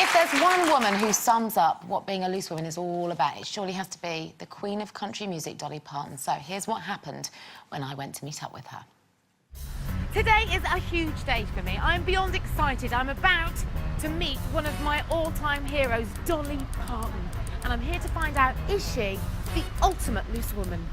If there's one woman who sums up what being a loose woman is all about, it surely has to be the queen of country music, Dolly Parton. So here's what happened when I went to meet up with her. Today is a huge day for me. I'm beyond excited. I'm about to meet one of my all-time heroes, Dolly Parton. And I'm here to find out, is she the ultimate loose woman?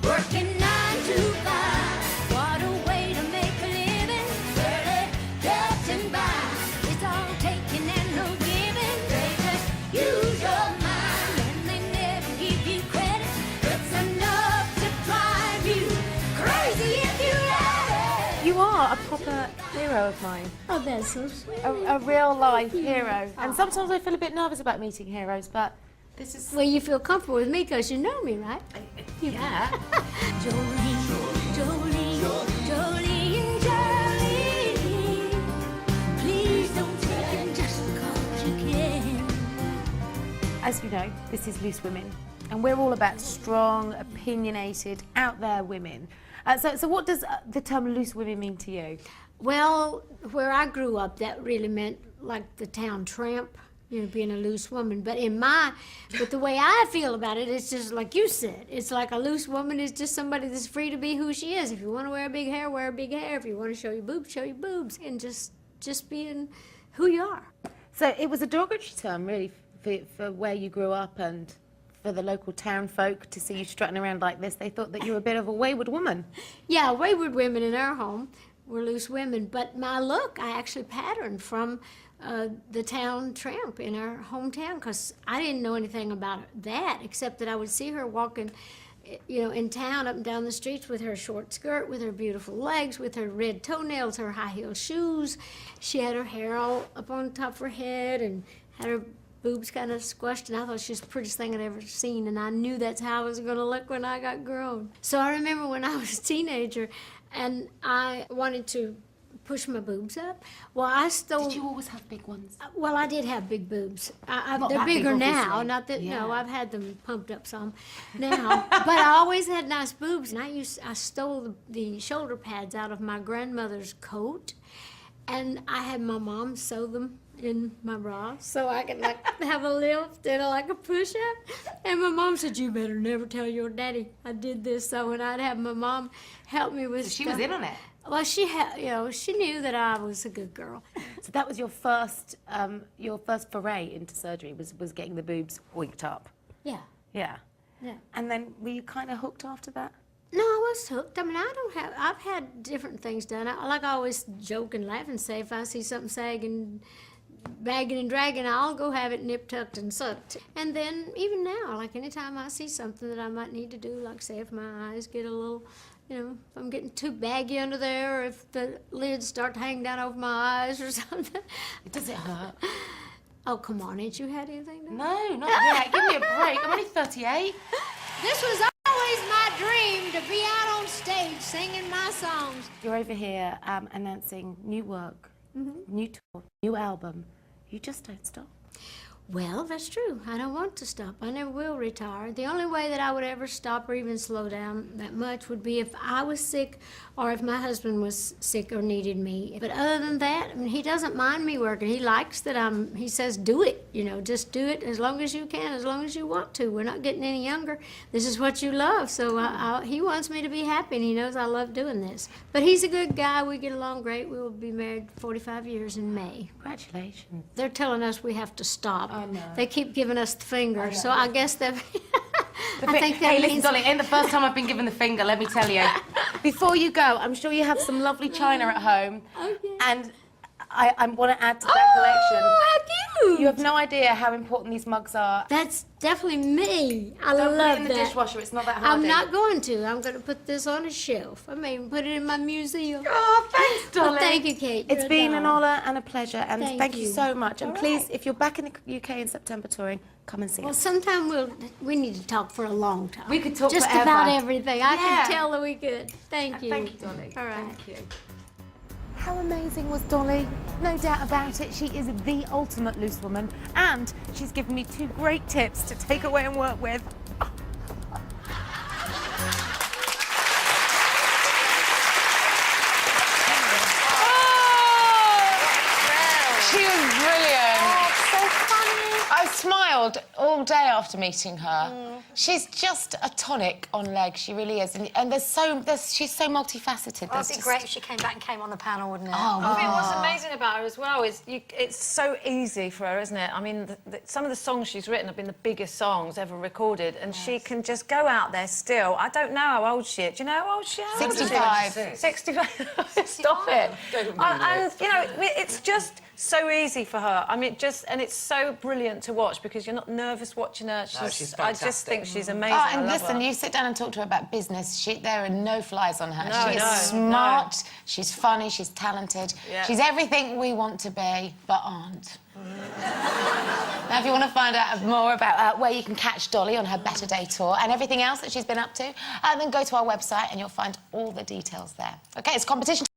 Working 9 to 5, what a way to make a living. Early, getting by, it's all taking and no giving. They just use your mind and they never give you credit. It's enough to drive you crazy if you let it. You are a proper hero of mine. Oh, that's so sweet. A real-life hero. And sometimes I feel a bit nervous about meeting heroes, but this is... Well, you feel comfortable with me because you know me, right? Yeah. Jolene, Jolene, Jolene, Jolene, please don't take it just because you can. As you know, this is Loose Women, and we're all about strong, opinionated, out-there women. So what does the term loose women mean to you? Well, where I grew up, that really meant like the town tramp, you know, being a loose woman. But the way I feel about it, it's just like you said. It's like a loose woman is just somebody that's free to be who she is. If you want to wear big hair, wear big hair. If you want to show your boobs, and just being who you are. So it was a derogatory term, really, for where you grew up and for the local town folk to see you strutting around like this. They thought that you were a bit of a wayward woman. Yeah, wayward women in our home were loose women. But my look, I actually patterned from the town tramp in our hometown, because I didn't know anything about that except that I would see her walking, you know, in town up and down the streets with her short skirt, with her beautiful legs, with her red toenails, her high heel shoes. She had her hair all up on top of her head and had her boobs kind of squashed, and I thought she was the prettiest thing I'd ever seen, and I knew that's how I was going to look when I got grown. So I remember when I was a teenager and I wanted to push my boobs up. Well, I stole... Did you always have big ones? Well, I did have big boobs. Not they're that big, bigger now. obviously. Not that, Yeah. no, I've had them pumped up some now. But I always had nice boobs, and I stole the shoulder pads out of my grandmother's coat, and I had my mom sew them in my bra so I could like have a lift and like a push-up. And my mom said, "You better never tell your daddy I did this." So when I'd have my mom help me with So she stuff. was in on it? Well, she knew that I was a good girl. So that was your first foray into surgery, was getting the boobs oinked up. Yeah. Yeah. Yeah. And then were you kind of hooked after that? No, I was hooked. I mean, I've had different things done. I always joke and laugh and say if I see something sagging, bagging and dragging, I'll go have it nip tucked and sucked. And then even now, like anytime I see something that I might need to do, like say if my eyes get a little, you know, if I'm getting too baggy under there, or if the lids start to hang down over my eyes or something. Does it hurt? Oh, come on, ain't you had anything done? No, not yet. Give me a break. I'm only 38. This was always my dream, to be out on stage singing my songs. You're over here announcing new work, new tour, new album. You just don't stop. Well, that's true. I don't want to stop. I never will retire. The only way that I would ever stop or even slow down that much would be if I was sick or if my husband was sick or needed me. But other than that, I mean, he doesn't mind me working. He likes that he says, do it, you know, just do it as long as you can, as long as you want to. We're not getting any younger. This is what you love. So he wants me to be happy, and he knows I love doing this. But he's a good guy. We get along great. We will be married 45 years in May. Congratulations. They're telling us we have to stop. I know. They keep giving us the finger, so I guess that. I think that Hey, listen, means. Dolly, it ain't the first time I've been given the finger, let me tell you. Before you go, I'm sure you have some lovely china at home. Okay. And I want to add to that collection. Oh, how cute! You have no idea how important these mugs are. That's definitely me. I Don't love put it in the that. dishwasher, it's not that hard. I'm not going to. I'm going to put this on a shelf. I may even put it in my museum. Oh, thanks, Dolly. Well, thank you, Kate. It's You're a been an doll. honour and a pleasure, and Thank you you. so much. And All please, right. if you're back in the UK in September touring, come and see Well, us. sometime we need to talk for a long time. We could talk just forever. about everything. I Yeah. can tell that we could. Thank you. Thank you, Dolly. All right. Thank you. How amazing was Dolly? No doubt about it, she is the ultimate loose woman, and she's given me 2 great tips to take away and work with. She was brilliant. Oh, so funny. I smiled all day after meeting her. She's just a tonic on legs, she really is. And she's so multifaceted. Well, it'd be great if she came back and came on the panel, wouldn't it? Oh, I think what's amazing about her as well is it's so easy for her, isn't it? I mean, some of the songs she's written have been the biggest songs ever recorded, and she can just go out there still. I don't know how old she is. Do you know how old she is? 65. 65. Stop it. And, you know, it's just so easy for her. I mean, and it's so brilliant to watch because you're not nervous watching her. She's I just fantastic. think she's amazing. Oh, and I love listen, her. you sit down and talk to her about business. There are no flies on her. No, She's no, smart, she's funny, she's talented. Yeah. She's everything we want to be, but aren't. Now, if you want to find out more about where you can catch Dolly on her Better Day tour and everything else that she's been up to, then go to our website and you'll find all the details there. OK, it's competition.